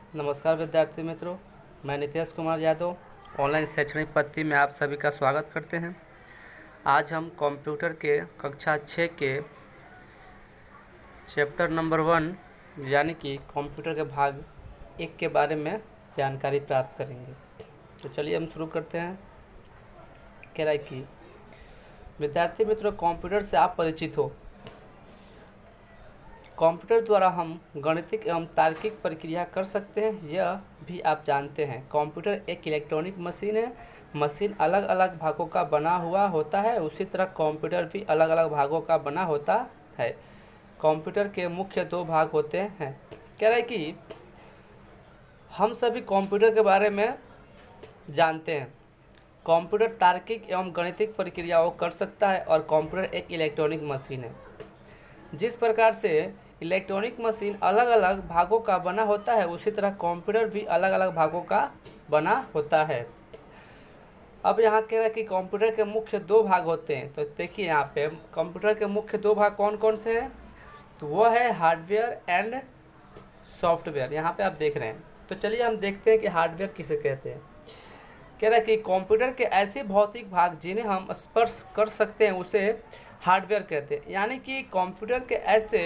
नमस्कार विद्यार्थी मित्रों, मैं नितेश कुमार यादव ऑनलाइन शैक्षणिक पद्धति में आप सभी का स्वागत करते हैं। आज हम कंप्यूटर के कक्षा 6 के चैप्टर नंबर 1 यानी कि कंप्यूटर के भाग 1 के बारे में जानकारी प्राप्त करेंगे। तो चलिए हम शुरू करते हैं। कह रहा है कि विद्यार्थी मित्रों, कंप्यूटर से आप परिचित हो। कंप्यूटर द्वारा हम गणितिक एवं तार्किक प्रक्रिया कर सकते हैं, यह भी आप जानते हैं। कंप्यूटर एक इलेक्ट्रॉनिक मशीन है। मशीन अलग अलग भागों का बना हुआ होता है, उसी तरह कंप्यूटर भी अलग अलग भागों का बना होता है। कंप्यूटर के मुख्य 2 भाग होते हैं। कह रहा है कि हम सभी कंप्यूटर के बारे में जानते हैं। कंप्यूटर तार्किक एवं गणितिक प्रक्रियाओं कर सकता है और कंप्यूटर एक इलेक्ट्रॉनिक मशीन है। जिस प्रकार से इलेक्ट्रॉनिक मशीन अलग अलग भागों का बना होता है, उसी तरह कंप्यूटर भी अलग अलग भागों का बना होता है। अब यहाँ कह रहा है कि कंप्यूटर के मुख्य 2 भाग होते हैं। तो देखिए यहाँ पे कंप्यूटर के मुख्य 2 भाग कौन कौन से हैं, तो वो है हार्डवेयर एंड सॉफ्टवेयर। यहाँ पे आप देख रहे हैं। तो चलिए हम देखते हैं कि हार्डवेयर किसे कहते हैं। कह रहा है कि कंप्यूटर के ऐसे भौतिक भाग जिन्हें हम स्पर्श कर सकते हैं उसे हार्डवेयर कहते हैं। यानी कि कंप्यूटर के ऐसे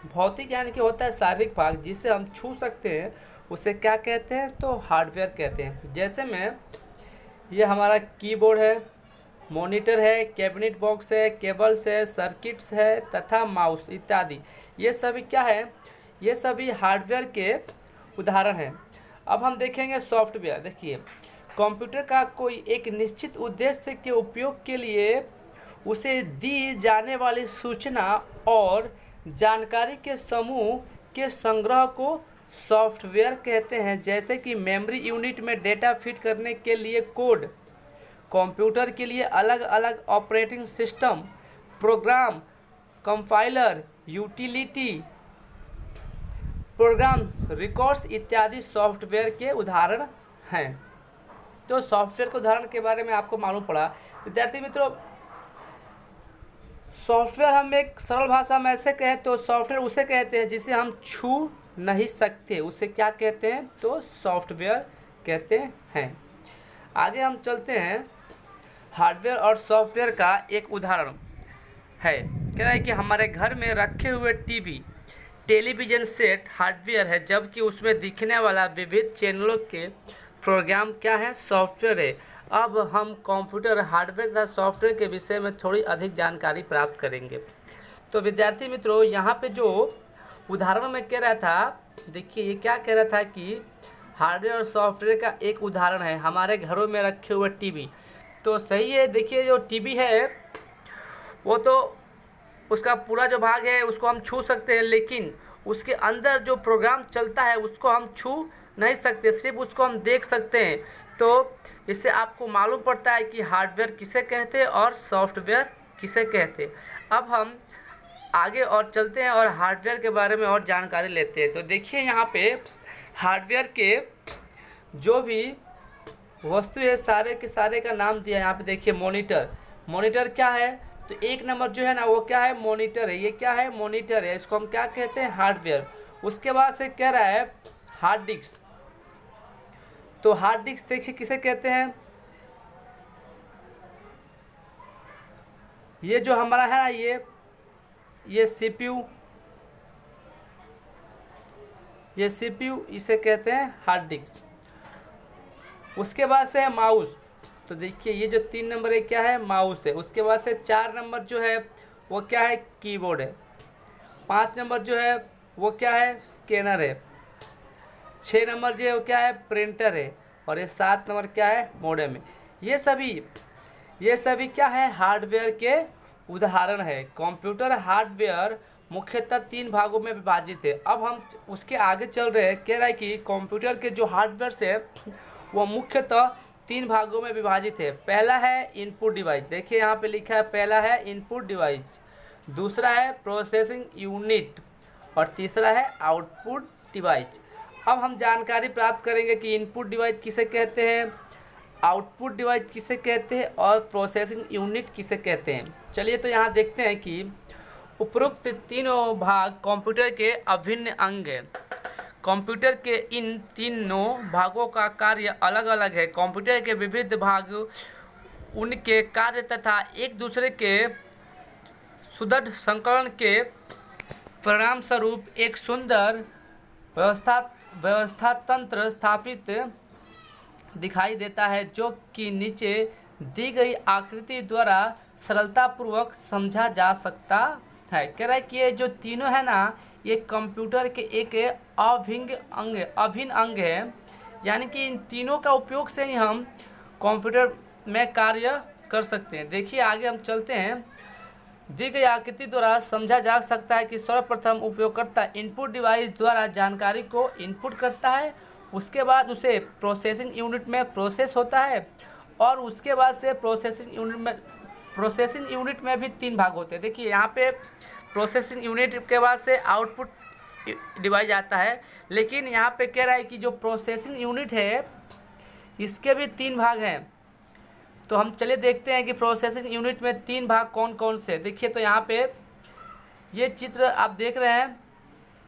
भौतिक यानी कि होता है शारीरिक भाग जिसे हम छू सकते हैं, उसे क्या कहते हैं, तो हार्डवेयर कहते हैं। जैसे में ये हमारा कीबोर्ड है, मॉनिटर है, कैबिनेट बॉक्स है, केबल्स है, सर्किट्स है तथा माउस इत्यादि, ये सभी क्या है, ये सभी हार्डवेयर के उदाहरण हैं। अब हम देखेंगे सॉफ्टवेयर। देखिए, कंप्यूटर का कोई एक निश्चित उद्देश्य के उपयोग के लिए उसे दी जाने वाली सूचना और जानकारी के समूह के संग्रह को सॉफ्टवेयर कहते हैं। जैसे कि मेमोरी यूनिट में डेटा फिट करने के लिए कोड, कंप्यूटर के लिए अलग अलग operating system, program, compiler, utility, program, records इत्यादि सॉफ्टवेयर के उदाहरण हैं। तो सॉफ्टवेयर के उदाहरण के बारे में आपको मालूम पड़ा। विद्यार्थी मित्रों, सॉफ्टवेयर हम एक सरल भाषा में ऐसे कहें तो सॉफ्टवेयर उसे कहते हैं जिसे हम छू नहीं सकते, उसे क्या कहते हैं, तो सॉफ्टवेयर कहते हैं। आगे हम चलते हैं। हार्डवेयर और सॉफ्टवेयर का एक उदाहरण है। कह रहा है कि हमारे घर में रखे हुए टेलीविज़न सेट हार्डवेयर है, जबकि उसमें दिखने वाला विविध चैनलों के प्रोग्राम क्या है, सॉफ्टवेयर है। अब हम कंप्यूटर हार्डवेयर तथा सॉफ्टवेयर के विषय में थोड़ी अधिक जानकारी प्राप्त करेंगे। तो विद्यार्थी मित्रों, यहाँ पे जो उदाहरण में कह रहा था, देखिए ये क्या कह रहा था कि हार्डवेयर और सॉफ्टवेयर का एक उदाहरण है हमारे घरों में रखे हुए टीवी। तो सही है। देखिए जो टीवी है वो तो उसका पूरा जो भाग है उसको हम छू सकते हैं, लेकिन उसके अंदर जो प्रोग्राम चलता है उसको हम छू नहीं सकते, सिर्फ उसको हम देख सकते हैं। तो इससे आपको मालूम पड़ता है कि हार्डवेयर किसे कहते हैं और सॉफ्टवेयर किसे कहते हैं। अब हम आगे और चलते हैं और हार्डवेयर के बारे में और जानकारी लेते हैं। तो देखिए यहाँ पे हार्डवेयर के जो भी वस्तु है सारे के सारे का नाम दिया है। यहाँ पे देखिए मॉनिटर क्या है, तो 1 नंबर जो है ना वो क्या है, मॉनिटर है। ये क्या है, मॉनिटर है। इसको हम क्या कहते हैं, हार्डवेयर। उसके बाद से कह रहा है हार्ड डिस्क। तो हार्ड डिस्क देखिए किसे कहते हैं, ये जो हमारा है ना ये सीपीयू, ये सीपीयू इसे कहते हैं हार्ड डिस्क। उसके बाद से है माउस। तो देखिए ये जो 3 नंबर है क्या है, माउस है। उसके बाद से 4 नंबर जो है वो क्या है, कीबोर्ड है। 5 नंबर जो है वो क्या है, स्कैनर है। 6 नंबर जो है वो क्या है, प्रिंटर है। और ये 7 नंबर क्या है, मॉडेम है। ये सभी क्या है, हार्डवेयर के उदाहरण है। कंप्यूटर हार्डवेयर मुख्यतः 3 भागों में विभाजित है। अब हम उसके आगे चल रहे हैं। कह रहा है कि कंप्यूटर के जो हार्डवेयर है वो मुख्यतः 3 भागों में विभाजित है। पहला है इनपुट डिवाइस। देखिए यहाँ पे लिखा है, पहला है इनपुट डिवाइस, दूसरा है प्रोसेसिंग यूनिट और तीसरा है आउटपुट डिवाइस। अब हम जानकारी प्राप्त करेंगे कि इनपुट डिवाइस किसे कहते हैं, आउटपुट डिवाइस किसे कहते हैं और प्रोसेसिंग यूनिट किसे कहते हैं। चलिए तो यहाँ देखते हैं कि उपरोक्त तीनों भाग कंप्यूटर के अभिन्न अंग हैं। कंप्यूटर के इन तीनों भागों का कार्य अलग अलग है। कंप्यूटर के विविध भाग उनके कार्य तथा एक दूसरे के सुदृढ़ संकलन के परिणाम स्वरूप एक सुंदर व्यवस्था तंत्र स्थापित दिखाई देता है, जो कि नीचे दी गई आकृति द्वारा सरलतापूर्वक समझा जा सकता है। कह रहा है कि ये जो तीनों है ना, ये कंप्यूटर के एक अभिन्न अंग है, यानी कि इन तीनों का उपयोग से ही हम कंप्यूटर में कार्य कर सकते हैं। देखिए आगे हम चलते हैं। दी गई आकृति द्वारा समझा जा सकता है कि सर्वप्रथम उपयोगकर्ता इनपुट डिवाइस द्वारा जानकारी को इनपुट करता है, उसके बाद उसे प्रोसेसिंग यूनिट में प्रोसेस होता है, और उसके बाद से प्रोसेसिंग यूनिट में भी 3 भाग होते हैं। देखिए यहाँ पे प्रोसेसिंग यूनिट के बाद से आउटपुट डिवाइस आता है, लेकिन यहाँ पे कह रहा है कि जो प्रोसेसिंग यूनिट है इसके भी 3 भाग हैं। तो हम चलिए देखते हैं कि प्रोसेसिंग यूनिट में 3 भाग कौन कौन से। देखिए तो यहाँ पे ये चित्र आप देख रहे हैं,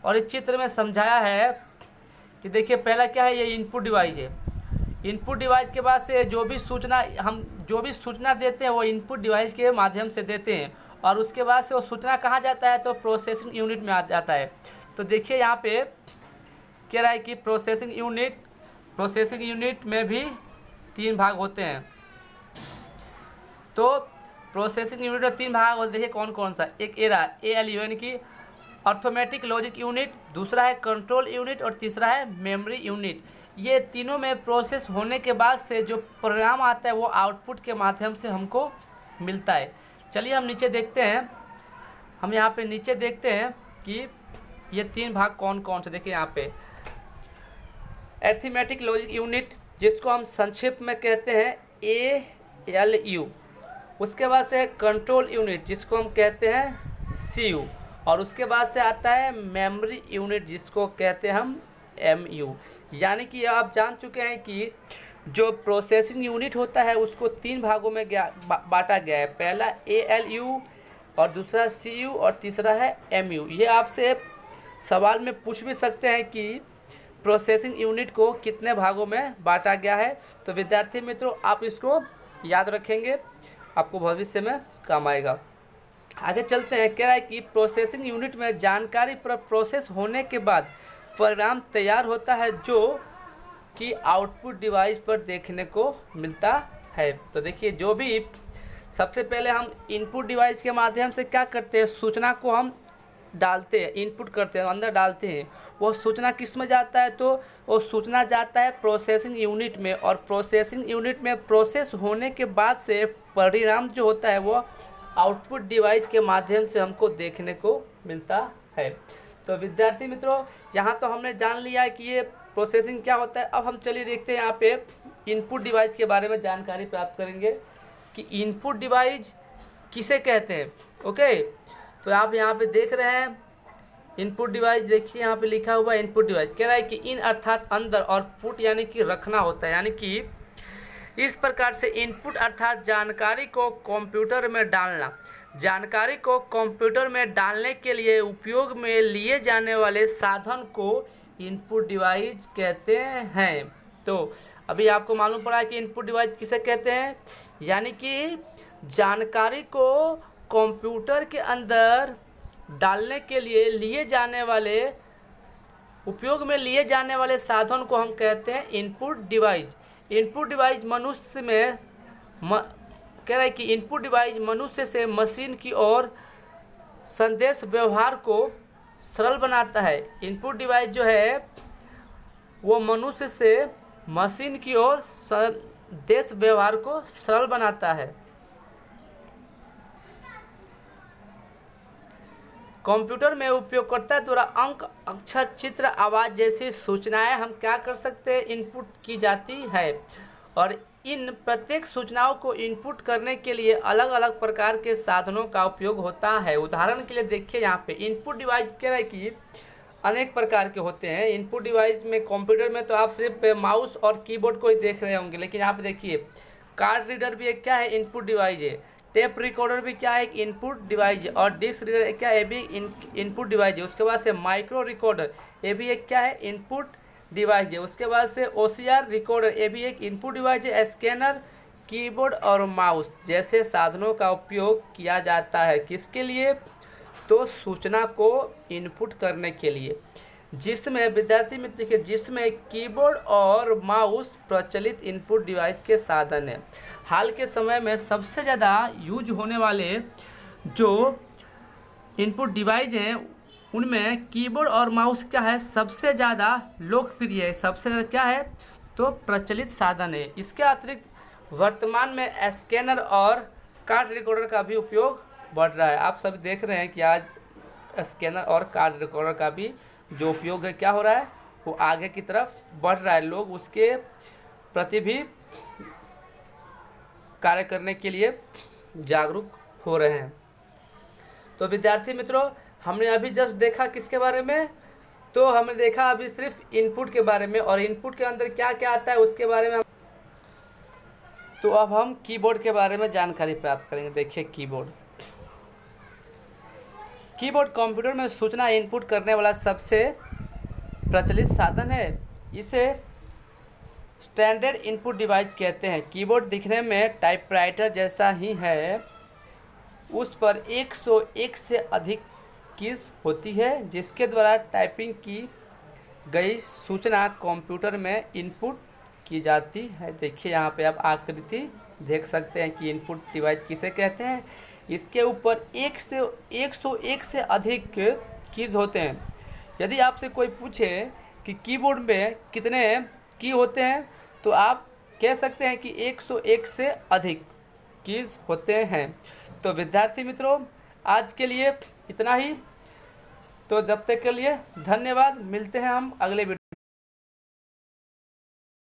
और इस चित्र में समझाया है कि देखिए पहला क्या है, ये इनपुट डिवाइस है। इनपुट डिवाइस के बाद से जो भी सूचना देते हैं वो इनपुट डिवाइस के माध्यम से देते हैं, और उसके बाद से वो सूचना कहाँ जाता है, तो प्रोसेसिंग यूनिट में आ जाता है। तो देखिए यहाँ पे कह रहा है कि प्रोसेसिंग यूनिट में भी 3 भाग होते हैं। तो प्रोसेसिंग यूनिट में 3 भाग होते हैं। देखिए कौन कौन सा, एक ALU यानी कि अर्थमेटिक लॉजिक यूनिट, दूसरा है कंट्रोल यूनिट, और तीसरा है मेमोरी यूनिट। ये तीनों में प्रोसेस होने के बाद से जो परिणाम आता है वो आउटपुट के माध्यम से हमको मिलता है। चलिए हम नीचे देखते हैं। हम यहाँ पे नीचे देखते हैं कि ये 3 भाग कौन कौन से। देखिए यहाँ पे अर्थमेटिक लॉजिक यूनिट, जिसको हम संक्षिप्त में कहते हैं ALU, उसके बाद से है कंट्रोल यूनिट, जिसको हम कहते हैं CU, और उसके बाद से आता है मेमोरी यूनिट, जिसको कहते हैं हम MU। यानी कि आप जान चुके हैं कि जो प्रोसेसिंग यूनिट होता है उसको 3 भागों में बांटा गया है। पहला ALU, और दूसरा CU, और तीसरा है MU। ये आपसे सवाल में पूछ भी सकते हैं कि प्रोसेसिंग यूनिट को कितने भागों में बांटा गया है। तो विद्यार्थी मित्रों आप इसको याद रखेंगे, आपको भविष्य में काम आएगा। आगे चलते हैं। कह रहा है कि प्रोसेसिंग यूनिट में जानकारी प्रोसेस होने के बाद परिणाम तैयार होता है, जो कि आउटपुट डिवाइस पर देखने को मिलता है। तो देखिए जो भी सबसे पहले हम इनपुट डिवाइस के माध्यम से क्या करते हैं, सूचना को हम डालते हैं, इनपुट करते हैं, अंदर डालते हैं। वो सूचना किस में जाता है, तो वो सूचना जाता है प्रोसेसिंग यूनिट में, और प्रोसेसिंग यूनिट में प्रोसेस होने के बाद से परिणाम जो होता है वो आउटपुट डिवाइस के माध्यम से हमको देखने को मिलता है। तो विद्यार्थी मित्रों यहाँ तो हमने जान लिया है कि ये प्रोसेसिंग क्या होता है। अब हम चलिए देखते हैं यहाँ पे इनपुट डिवाइस के बारे में जानकारी प्राप्त करेंगे कि इनपुट डिवाइस किसे कहते हैं। ओके, तो आप यहाँ पे देख रहे हैं इनपुट डिवाइस। देखिए यहाँ पे लिखा हुआ है इनपुट डिवाइस। कह रहा है कि इन अर्थात अंदर, और पुट यानी कि रखना होता है, यानी कि इस प्रकार से इनपुट अर्थात जानकारी को कंप्यूटर में डालना। जानकारी को कंप्यूटर में डालने के लिए उपयोग में लिए जाने वाले साधन को इनपुट डिवाइस कहते हैं। तो अभी आपको मालूम पड़ा कि इनपुट डिवाइस किसे कहते हैं, यानी कि जानकारी को कंप्यूटर के अंदर डालने के लिए उपयोग में लिए जाने वाले साधन को हम कहते हैं इनपुट डिवाइस। इनपुट डिवाइस मनुष्य में कह रहा है कि इनपुट डिवाइस मनुष्य से मशीन की ओर संदेश व्यवहार को सरल बनाता है। इनपुट डिवाइस जो है वो मनुष्य से मशीन की ओर संदेश व्यवहार को सरल बनाता है। कंप्यूटर में उपयोगकर्ता द्वारा अंक, अक्षर, चित्र, आवाज़ जैसी सूचनाएं हम क्या कर सकते हैं, इनपुट की जाती है, और इन प्रत्येक सूचनाओं को इनपुट करने के लिए अलग अलग प्रकार के साधनों का उपयोग होता है। उदाहरण के लिए देखिए यहाँ पे इनपुट डिवाइस कह रहा है कि अनेक प्रकार के होते हैं। इनपुट डिवाइस में कंप्यूटर में तो आप सिर्फ माउस और कीबोर्ड को ही देख रहे होंगे, लेकिन यहाँ पे देखिए कार्ड रीडर भी एक क्या है, इनपुट डिवाइस है। टेप रिकॉर्डर भी क्या है, एक इनपुट डिवाइस है, और डिस्क रीडर क्या है, ये भी इनपुट डिवाइस है। उसके बाद से माइक्रो रिकॉर्डर, ये भी एक क्या है, इनपुट डिवाइस है। उसके बाद से OCR रिकॉर्डर, ये भी एक इनपुट डिवाइस है। स्कैनर, कीबोर्ड और माउस जैसे साधनों का उपयोग किया जाता है किसके लिए, तो सूचना को इनपुट करने के लिए, जिसमें विद्यार्थी मित्र देखिए, जिसमें कीबोर्ड और माउस प्रचलित इनपुट डिवाइस के साधन है। हाल के समय में सबसे ज़्यादा यूज होने वाले जो इनपुट डिवाइस हैं उनमें कीबोर्ड और माउस क्या है, सबसे ज़्यादा लोकप्रिय है, सबसे ज़्यादा क्या है, तो प्रचलित साधन है। इसके अतिरिक्त वर्तमान में स्कैनर और कार्ड रिकॉर्डर का भी उपयोग बढ़ रहा है। आप सभी देख रहे हैं कि आज स्कैनर और कार्ड रिकॉर्डर का भी जो उपयोग है क्या हो रहा है, वो आगे की तरफ बढ़ रहा है। लोग उसके प्रति भी कार्य करने के लिए जागरूक हो रहे हैं। तो विद्यार्थी मित्रों, हमने अभी जस्ट देखा किसके बारे में, तो हमने देखा अभी सिर्फ इनपुट के बारे में, और इनपुट के अंदर क्या क्या आता है उसके बारे में। तो अब हम कीबोर्ड के बारे में जानकारी प्राप्त करेंगे। देखिए कीबोर्ड कंप्यूटर में सूचना इनपुट करने वाला सबसे प्रचलित साधन है। इसे स्टैंडर्ड इनपुट डिवाइस कहते हैं। कीबोर्ड दिखने में टाइपराइटर जैसा ही है, उस पर 101 से अधिक कीज होती है जिसके द्वारा टाइपिंग की गई सूचना कंप्यूटर में इनपुट की जाती है। देखिए यहाँ पे आप आकृति देख सकते हैं कि इनपुट डिवाइस किसे कहते हैं। इसके ऊपर 101 से अधिक कीज होते हैं। यदि आपसे कोई पूछे कि कीबोर्ड में कितने की होते हैं, तो आप कह सकते हैं कि 101 से अधिक कीज होते हैं। तो विद्यार्थी मित्रों, आज के लिए इतना ही। तो जब तक के लिए धन्यवाद। मिलते हैं हम अगले वीडियो।